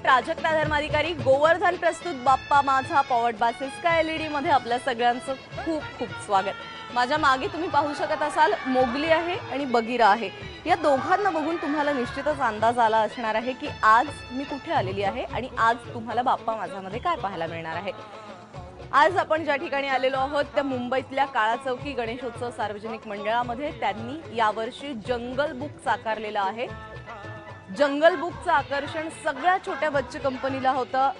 प्राजक्ता धर्माधिकारी गोवर्धन प्रस्तुत बाप्पा माझा powered by Syska LED मध्ये आपल्या सगळ्यांचं खूप खूप स्वागत। माझ्या मागे तुम्ही पाहू शकत असाल मोगली आहे आणि बगीरा आहे। या दोघांना बघून तुम्हाला निश्चितच अंदाज आला असणार आहे की आज मी कुठे आलेली आहे आणि आज तुम्हाला बाप्पा माझा मध्ये काय पाहायला मिळणार आहे। आज आपण ज्या ठिकाणी आलेलो आहोत त्या मुंबईतल्या काळा चौकी गणेशोत्सव सार्वजनिक मंडळामध्ये त्यांनी यावर्षी जंगल बुक साकारलेला आहे। जंगल बुकचं आकर्षण सगळ्या छोट्या बच्चे कंपनीला होतं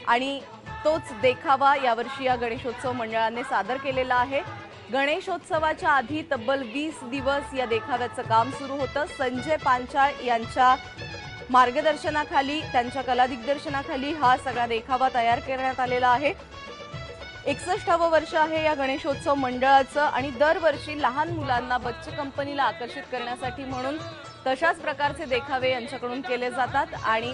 आणि तोच देखावा यावर्षी या गणेशोत्सव मंडळाने सादर केलेला आहे। गणेशोत्सवाच्या आधी तब्बल 20 दिवस या देखाव्याचं काम सुरू होतं। संजय पांचाळ यांच्या मार्गदर्शनाखाली त्यांच्या कला दिग्दर्शनाखाली हा सगळा देखावा तयार करण्यात आलेला आहे। 61वे वर्ष आहे या गणेशोत्सव मंडळाचं आणि दरवर्षी लहान मुलांना बच्चे कंपनीला आकर्षित करण्यासाठी म्हणून तशाच प्रकारचे देखावे यांच्याकडून केले जातात आणि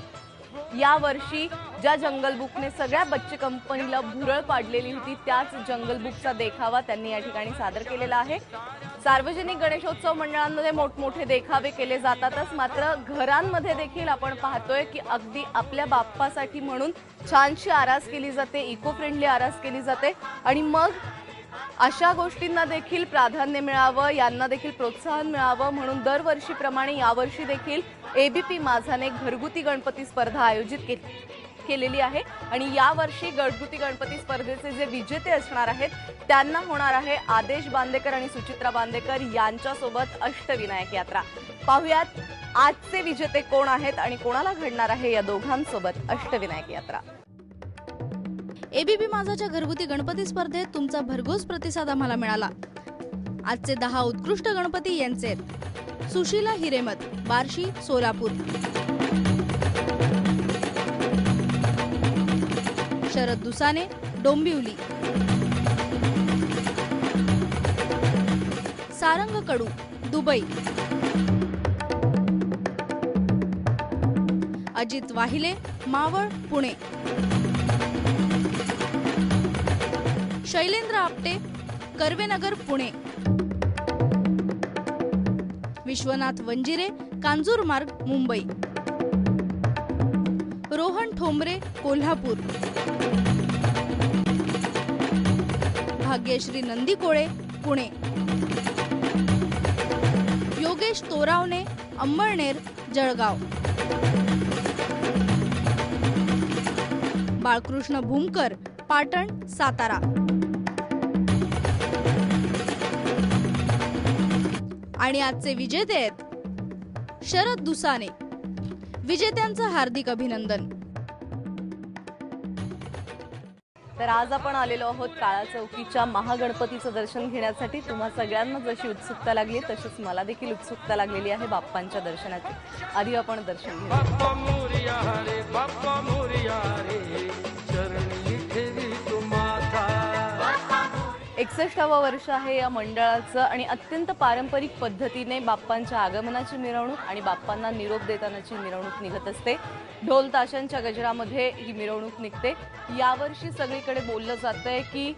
या वर्षी ज्या जंगल बुकने सगळ्या बच्चे कंपनीला भुरळ पाडलेली होती त्याच जंगल बुकचा देखावा त्यांनी या ठिकाणी सादर केलेला आहे। सार्वजनिक गणेशोत्सव मंडळांमध्ये मोठमोठे देखावे केले जातातच, मात्र घरांमध्ये देखील आपण पाहतोय की अगदी आपल्या बाप्पासाठी म्हणून छानशी आरास केली जाते, इको फ्रेंडली आरास केली जाते आणि मग अशा गोष्टींना देखील प्राधान्य मिळावं, यांना देखील प्रोत्साहन मिळावं म्हणून दरवर्षीप्रमाणे यावर्षी देखील एबीपी माझाने घरगुती गणपती स्पर्धा आयोजित केलेली आहे आणि यावर्षी घरगुती गणपती स्पर्धेचे जे विजेते असणार आहेत त्यांना होणार आहे आदेश बांदेकर आणि सुचित्रा बांदेकर यांच्यासोबत अष्टविनायक यात्रा। पाहुयात आजचे विजेते कोण आहेत आणि कोणाला घडणार आहे या दोघांसोबत अष्टविनायक यात्रा। एबीपी माझाच्या घरगुती गणपती स्पर्धेत तुमचा भरघोस प्रतिसाद आम्हाला मिळाला। आजचे 10 उत्कृष्ट गणपती यांचे आहेत सुशीला हिरेमत, बार्शी, सोलापूर, शरद दुसाने, डोंबिवली, सारंग कडू, दुबई, अजित वाहिले, मावळ, पुणे, शैलेंद्र आपटे, कर्वेनगर, पुणे, विश्वनाथ वंजिरे, कांजूरमार्ग, मुंबई, रोहन ठोंबरे, कोल्हापूर, भाग्यश्री नंदीकोळे, पुणे, योगेश तोरावणे, अंबळनेर, जळगाव, बाळकृष्ण भूमकर, पाटण, सातारा आणि आजचे विजेते आहेत शरद दुसाने। विजेत्यांचं हार्दिक अभिनंदन। तर आज आपण आलेलो आहोत काळा चौकीच्या महागणपतीचं दर्शन घेण्यासाठी। तुम्हा सगळ्यांना जशी उत्सुकता लागली तशीच मला देखील उत्सुकता लागलेली आहे बाप्पांच्या दर्शनाची। आधी आपण दर्शन घेऊ। बाप्पा मोरया रे, बाप्पा मोरया रे, चरणी ठेवी तुम्हाचा। 61वे वर्ष आहे या मंडळाचं आणि अत्यंत पारंपरिक पद्धतीने बाप्पांच्या आगमनाची मिरवणूक आणि बाप्पांना निरोप देतानाची मिरवणूक निघत असते। ढोल ताशांच्या गजरामध्ये ही मिरवणूक निघते। यावर्षी सगळीकडे बोललं जातंय की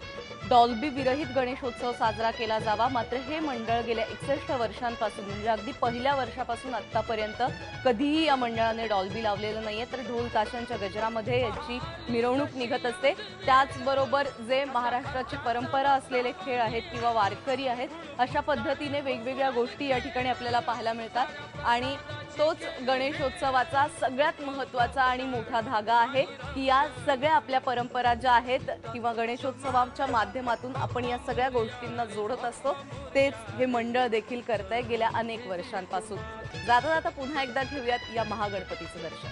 डॉल्बी विरहित गणेशोत्सव साजरा केला जावा, मात्र हे मंडळ गेल्या 61 वर्षांपासून म्हणजे अगदी पहिल्या वर्षापासून आतापर्यंत कधीही या मंडळाने डॉल्बी लावलेलं नाहीये, तर ढोल ताशांच्या गजरामध्ये याची मिरवणूक निघत असते। त्याचबरोबर जे महाराष्ट्राची परंपरा असलेले खेळ आहेत किंवा वारकरी आहेत अशा पद्धतीने वेगवेगळ्या गोष्टी या ठिकाणी आपल्याला पाहायला मिळतात आणि तोच गणेशोत्सवाचा सगळ्यात महत्त्वाचा आणि मोठा धागा आहे की या सगळ्या आपल्या परंपरा ज्या आहेत किंवा गणेशोत्सवाच्या माध्यमातून आपण या सगळ्या गोष्टींना जोडत असतो, तेच हे मंडळ देखील करतंय गेल्या अनेक वर्षांपासून। जाता जाता पुन्हा एकदा घेऊयात या महागणपतीचं दर्शन।